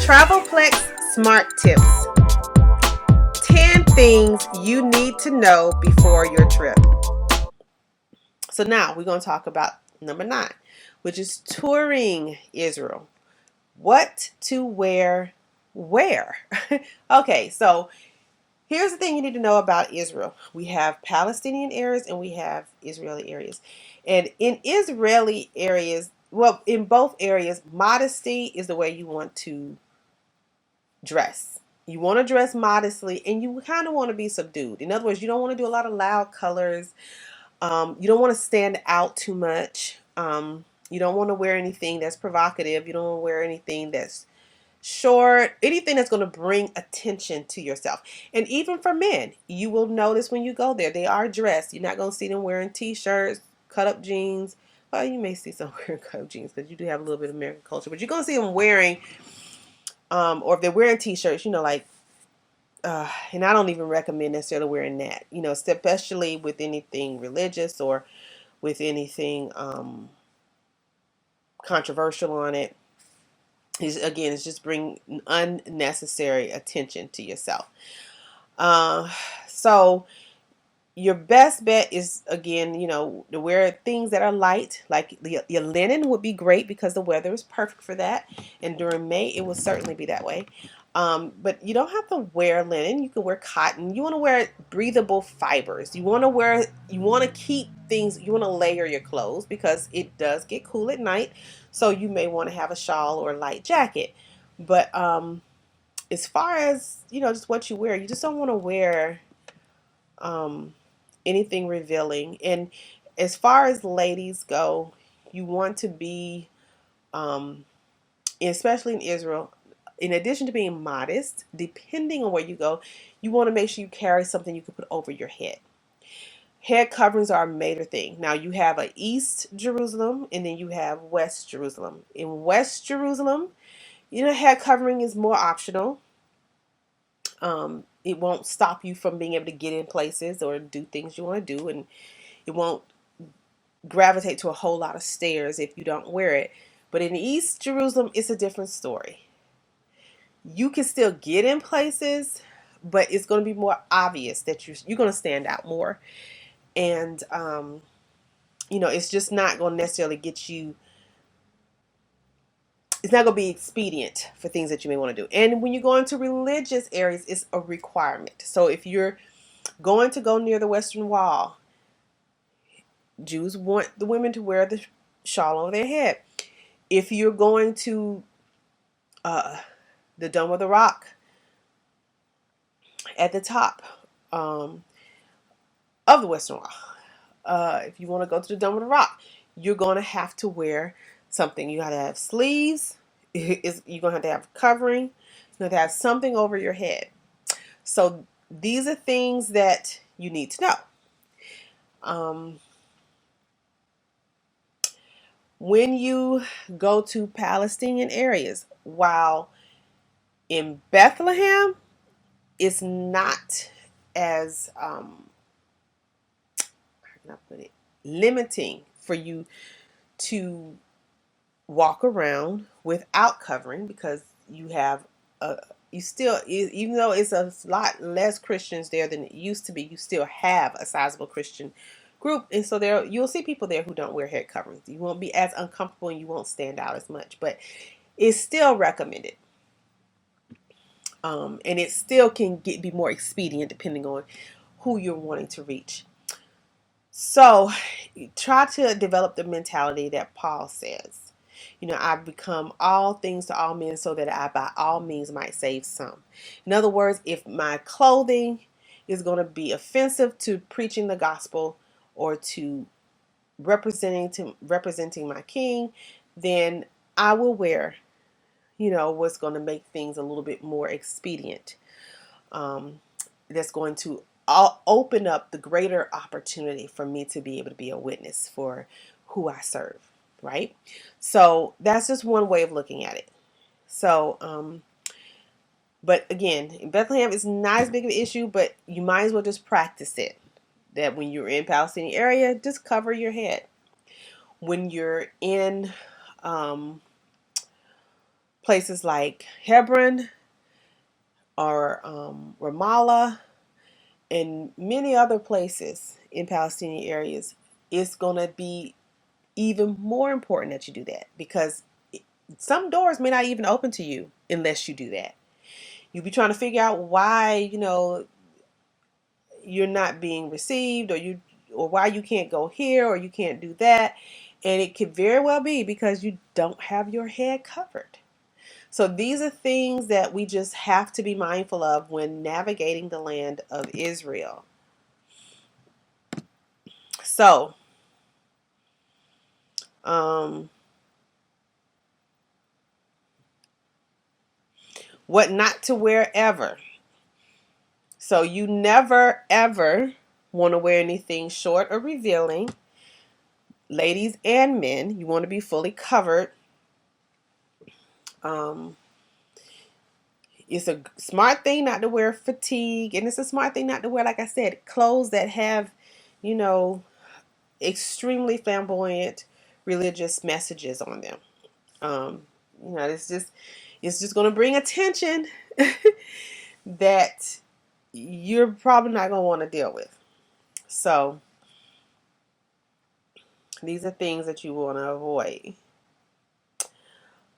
Travelplex Smart Tips. 10 things you need to know before your trip. So now we're going to talk about number 9, which is touring Israel. What to wear where? Okay, so here's the thing you need to know about Israel. We have Palestinian areas and we have Israeli areas. And in Israeli areas, well, in both areas, modesty is the way you want to dress. You want to dress modestly and you kind of want to be subdued. In other words, you don't want to do a lot of loud colors. You don't want to stand out too much. You don't want to wear anything that's provocative. You don't want to wear anything that's short, anything that's going to bring attention to yourself. And even for men, you will notice when you go there, they are dressed. You're not going to see them wearing t-shirts, cut up jeans. Well, you may see some wearing cut up jeans because you do have a little bit of American culture, but you're going to see them wearing, or if they're wearing t-shirts, like, and I don't even recommend necessarily wearing that, especially with anything religious or with anything controversial on it. It's just bring unnecessary attention to yourself. So your best bet is, again, to wear things that are light, like your linen would be great because the weather is perfect for that. And during May, it will certainly be that way. But you don't have to wear linen. You can wear cotton. You want to wear breathable fibers. You want to keep things, you want to layer your clothes because it does get cool at night. So you may want to have a shawl or a light jacket. But as far as, just what you wear, you just don't want to wear anything revealing. And as far as ladies go, you want to be, especially in Israel, in addition to being modest, depending on where you go, you want to make sure you carry something you can put over your head. Head coverings are a major thing. Now you have a East Jerusalem and then you have West Jerusalem. In West Jerusalem, head covering is more optional. It won't stop you from being able to get in places or do things you want to do, and it won't gravitate to a whole lot of stairs if you don't wear it. But in East Jerusalem, it's a different story. You can still get in places, but it's going to be more obvious that you're going to stand out more. And, it's just not going to necessarily get you, it's not going to be expedient for things that you may want to do. And when you go into religious areas, it's a requirement. So if you're going to go near the Western Wall, Jews want the women to wear the shawl over their head. If you're going to the Dome of the Rock at the top of the Western Wall, if you want to go to the Dome of the Rock, you're going to have to wear something. You got to have sleeves. You're going to have covering. You're going to have something over your head. So these are things that you need to know. When you go to Palestinian areas, while in Bethlehem, it's not as how can I put it, limiting for you to walk around without covering, because you have you still, even though it's a lot less Christians there than it used to be, you still have a sizable Christian group, and so there you'll see people there who don't wear head coverings. You won't be as uncomfortable and you won't stand out as much, but it's still recommended. And it still can be more expedient depending on who you're wanting to reach. So try to develop the mentality that Paul says. I've become all things to all men so that I by all means might save some. In other words, if my clothing is going to be offensive to preaching the gospel or to representing my king, then I will wear what's going to make things a little bit more expedient. That's going to open up the greater opportunity for me to be able to be a witness for who I serve, right? So that's just one way of looking at it. So, but again, in Bethlehem, it's not as big of an issue, but you might as well just practice it. That when you're in Palestinian area, just cover your head. When you're in places like Hebron or Ramallah and many other places in Palestinian areas, it's going to be even more important that you do that, because some doors may not even open to you unless you do that. You'll be trying to figure out why, you're not being received, or why you can't go here or you can't do that. And it could very well be because you don't have your head covered. So these are things that we just have to be mindful of when navigating the land of Israel. So, what not to wear ever. So you never ever want to wear anything short or revealing. Ladies and men, you want to be fully covered. Um, it's a smart thing not to wear fatigue, and it's a smart thing not to wear, like I said, clothes that have, you know, extremely flamboyant religious messages on them. Um, it's just going to bring attention that you're probably not going to want to deal with. So these are things that you want to avoid.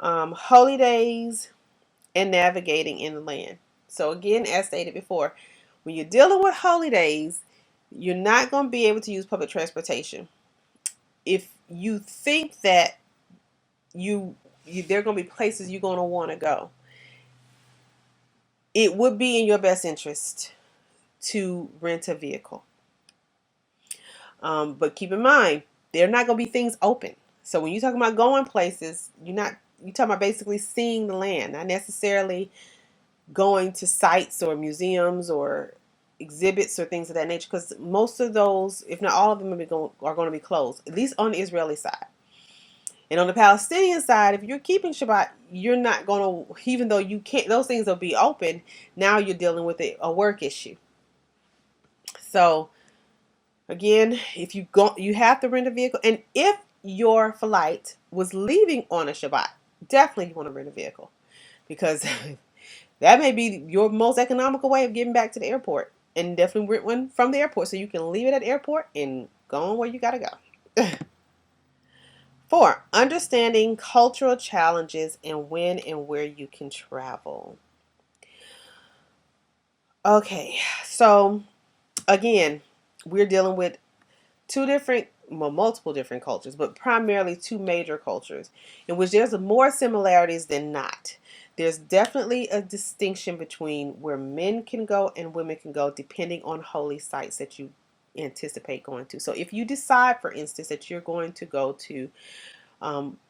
Holy days and navigating in the land. So again, as stated before, when you're dealing with holy days, you're not going to be able to use public transportation. If you think that there are going to be places you're going to want to go, it would be in your best interest to rent a vehicle. But keep in mind, there are not going to be things open. So when you're talking about going places, you're talking about basically seeing the land, not necessarily going to sites or museums or exhibits or things of that nature, because most of those, if not all of them, are going to be closed, at least on the Israeli side. And on the Palestinian side, if you're keeping Shabbat, you're not going to, even though you can't, those things will be open. Now you're dealing with a work issue. So again, if you go, you have to rent a vehicle. And if your flight was leaving on a Shabbat, definitely you want to rent a vehicle, because that may be your most economical way of getting back to the airport. And definitely rent one from the airport so you can leave it at the airport and go on where you got to go. 4, understanding cultural challenges and when and where you can travel. Okay, so again, we're dealing with multiple different cultures, but primarily two major cultures, in which there's more similarities than not. There's definitely a distinction between where men can go and women can go, depending on holy sites that you anticipate going to. So if you decide, for instance, that you're going to go to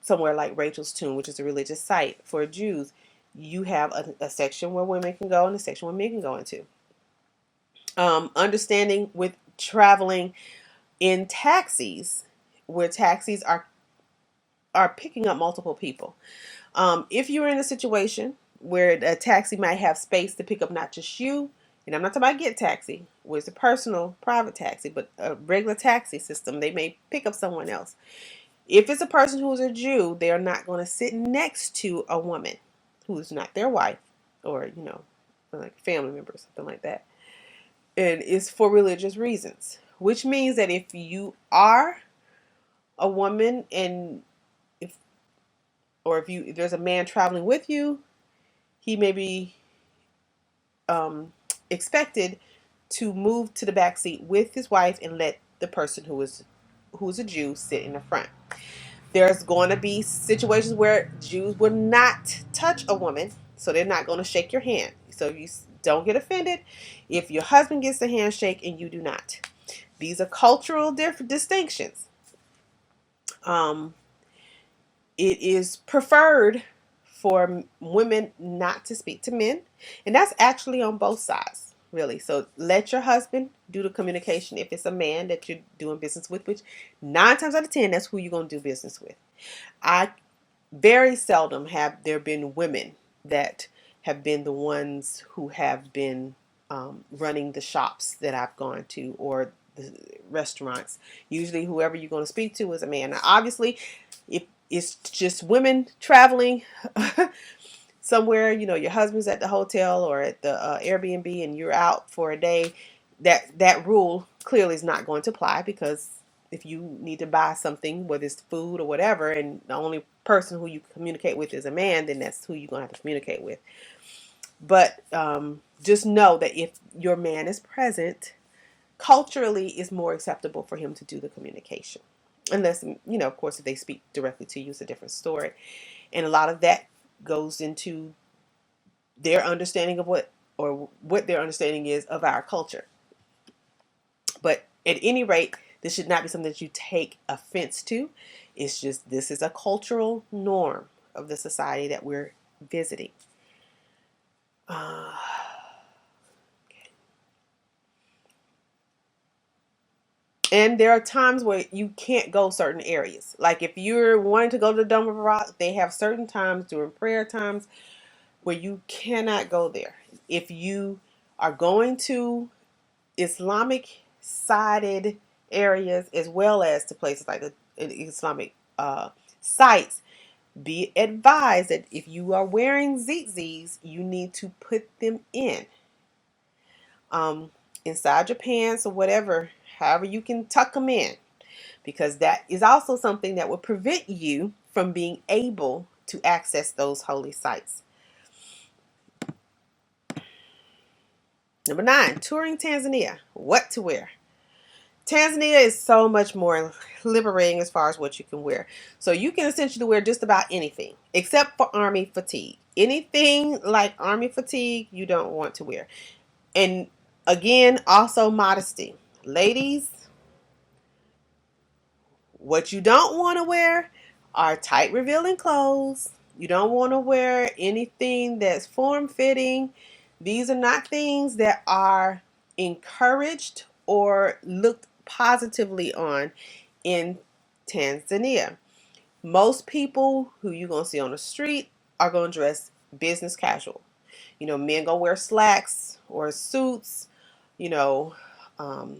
somewhere like Rachel's Tomb, which is a religious site for Jews, you have a section where women can go and a section where men can go into. Understanding with traveling in taxis, where taxis are picking up multiple people. If you're in a situation where a taxi might have space to pick up not just you, and I'm not talking about Get Taxi, where it's a personal private taxi, but a regular taxi system, they may pick up someone else. If it's a person who is a Jew, they are not going to sit next to a woman who's not their wife, or like family member or something like that. And it's for religious reasons, which means that if you are a woman, and if there's a man traveling with you, he may be expected to move to the back seat with his wife and let the person who's a Jew sit in the front. There's going to be situations where Jews will not touch a woman, so they're not going to shake your hand. So you don't get offended if your husband gets a handshake and you do not. These are cultural distinctions. It is preferred for women not to speak to men, and that's actually on both sides, really. So let your husband do the communication if it's a man that you're doing business with, which 9 times out of 10, that's who you're going to do business with. I very seldom have there been women that have been the ones who have been running the shops that I've gone to, or the restaurants. Usually whoever you're going to speak to is a man. Now, obviously, if it's just women traveling somewhere, your husband's at the hotel or at the Airbnb and you're out for a day, that rule clearly is not going to apply, because if you need to buy something, whether it's food or whatever, and the only person who you communicate with is a man, then that's who you're going to have to communicate with. But just know that if your man is present, culturally it's more acceptable for him to do the communication. Unless, of course, if they speak directly to you, it's a different story. And a lot of that goes into their understanding of what their understanding is of our culture. But at any rate, this should not be something that you take offense to. It's just, this is a cultural norm of the society that we're visiting. Uh, And there are times where you can't go certain areas. Like if you're wanting to go to the Dome of Rock, they have certain times during prayer times where you cannot go there. If you are going to Islamic sided areas as well as to places like the Islamic sites, be advised that if you are wearing tzitzis, you need to put them um, inside your pants or whatever, however you can tuck them in, because that is also something that will prevent you from being able to access those holy sites. Number 9, touring Tanzania. What to wear. Tanzania is so much more liberating as far as what you can wear. So you can essentially wear just about anything except for army fatigue. Anything like army fatigue, you don't want to wear. And again, also modesty. Ladies, what you don't want to wear are tight revealing clothes. You don't want to wear anything that's form-fitting. These are not things that are encouraged or looked positively on in Tanzania. Most people who you're going to see on the street are going to dress business casual. Men going to wear slacks or suits, you know, um,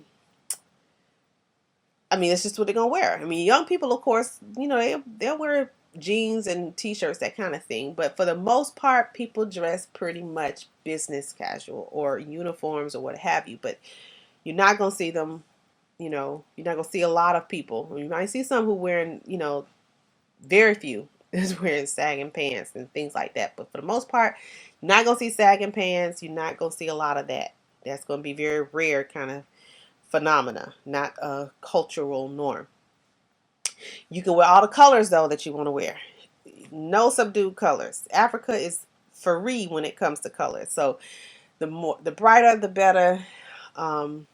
it's just what they're gonna wear. Young people, of course, they'll wear jeans and t-shirts, that kind of thing. But for the most part, people dress pretty much business casual or uniforms or what have you. But you're not gonna see them. You're not gonna see a lot of people. You might see some who wearing, very few is wearing sagging pants and things like that. But for the most part, you're not gonna see sagging pants. You're not gonna see a lot of that. That's gonna be very rare, kind of phenomena, not a cultural norm. You can wear all the colors though that you want to wear. No subdued colors. Africa is free when it comes to colors. So the brighter, the better. Um,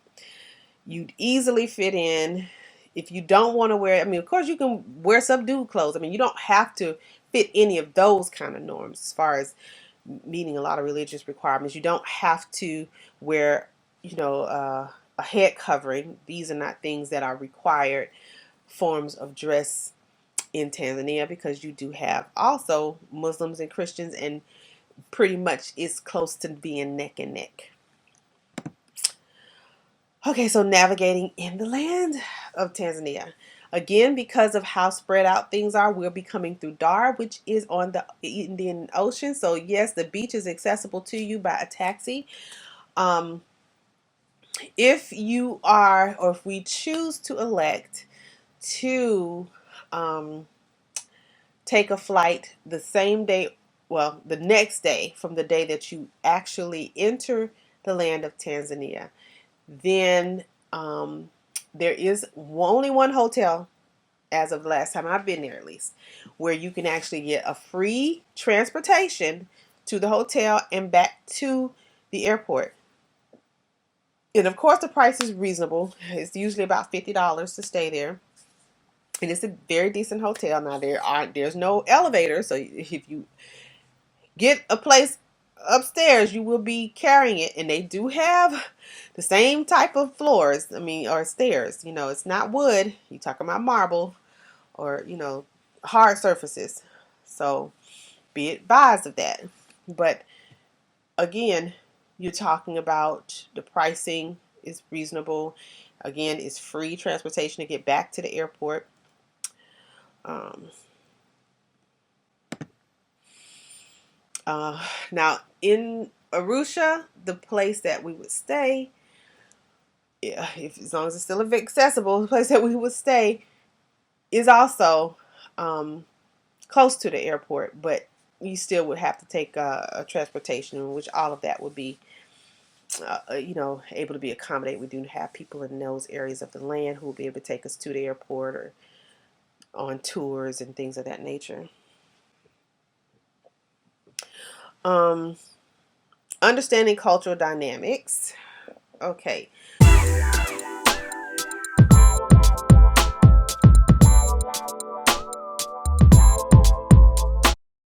you'd easily fit in. If you don't want to wear, of course you can wear subdued clothes. You don't have to fit any of those kind of norms as far as meeting a lot of religious requirements. You don't have to wear, a head covering. These are not things that are required forms of dress in Tanzania, because you do have also Muslims and Christians, and pretty much it's close to being neck and neck. Okay, so navigating in the land of Tanzania. Again, because of how spread out things are, we'll be coming through Dar, which is on the Indian Ocean. So yes, the beach is accessible to you by a taxi. If you are, or if we choose to elect to take a flight the same day, well, the next day from the day that you actually enter the land of Tanzania, then there is only one hotel, as of the last time I've been there at least, where you can actually get a free transportation to the hotel and back to the airport. And of course the price is reasonable. It's usually about $50 to stay there. And it's a very decent hotel. Now there's no elevator, so if you get a place upstairs, you will be carrying it. And they do have the same type of floors, or stairs. It's not wood. You're talking about marble or, hard surfaces. So be advised of that. But again, you're talking about the pricing is reasonable. Again, it's free transportation to get back to the airport. Um, Now in Arusha, the place that we would stay, yeah, if as long as it's still accessible, the place that we would stay is also close to the airport, but you still would have to take a transportation, which all of that would be, able to be accommodated. We do have people in those areas of the land who will be able to take us to the airport or on tours and things of that nature. Um, Understanding cultural dynamics. Okay.